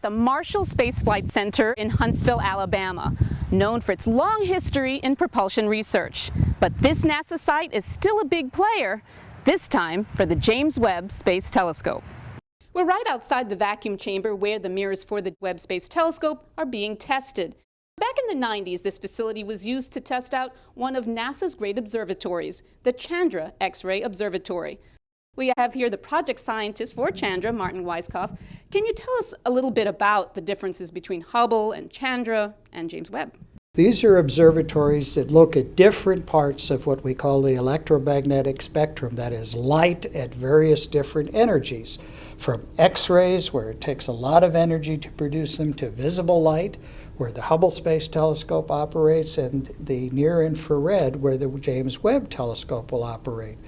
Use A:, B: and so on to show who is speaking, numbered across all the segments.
A: the Marshall Space Flight Center in Huntsville, Alabama, known for its long history in propulsion research. But this NASA site is still a big player, this time for the James Webb Space Telescope. We're right outside the vacuum chamber where the mirrors for the Webb Space Telescope are being tested. Back in the 90s, this facility was used to test out one of NASA's great observatories, the Chandra X-ray Observatory. We have here the project scientist for Chandra, Martin Weiskopf. Can you tell us a little bit about the differences between Hubble and Chandra and James Webb?
B: These are observatories that look at different parts of what we call the electromagnetic spectrum, that is light at various different energies, from X-rays, where it takes a lot of energy to produce them, to visible light, where the Hubble Space Telescope operates, and the near-infrared, where the James Webb Telescope will operate.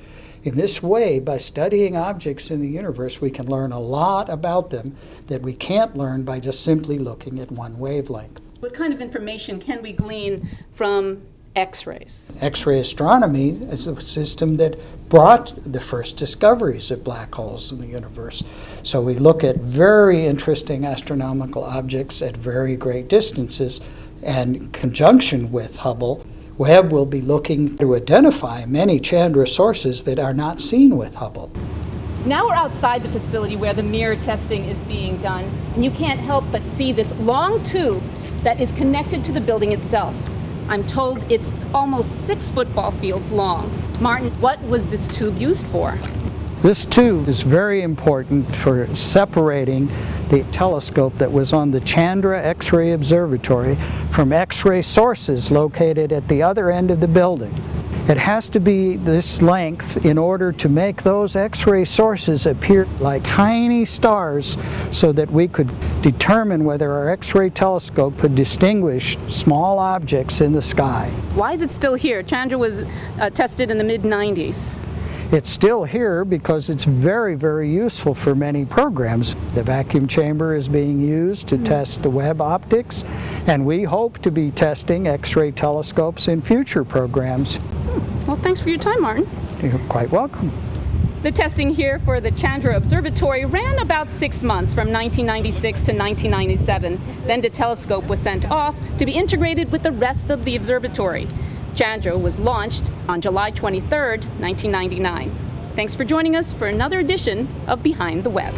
B: In this way, by studying objects in the universe, we can learn a lot about them that we can't learn by just simply looking at one wavelength.
A: What kind of information can we glean from X-rays?
B: X-ray astronomy is a system that brought the first discoveries of black holes in the universe. So we look at very interesting astronomical objects at very great distances, and in conjunction with Hubble, Webb will be looking to identify many Chandra sources that are not seen with Hubble.
A: Now we're outside the facility where the mirror testing is being done, and you can't help but see this long tube that is connected to the building itself. I'm told it's almost 6 football fields long. Martin, what was this tube used for?
B: This tube is very important for separating the telescope that was on the Chandra X-ray Observatory from X-ray sources located at the other end of the building. It has to be this length in order to make those X-ray sources appear like tiny stars so that we could determine whether our X-ray telescope could distinguish small objects in the sky.
A: Why is it still here? Chandra was tested in the mid-90s.
B: It's still here because it's very, very useful for many programs. The vacuum chamber is being used to test the Webb optics, and we hope to be testing X-ray telescopes in future programs.
A: Well, thanks for your time, Martin.
B: You're quite welcome.
A: The testing here for the Chandra Observatory ran about 6 months, from 1996 to 1997. Then the telescope was sent off to be integrated with the rest of the observatory. Chandra was launched on July 23, 1999. Thanks for joining us for another edition of Behind the Webb.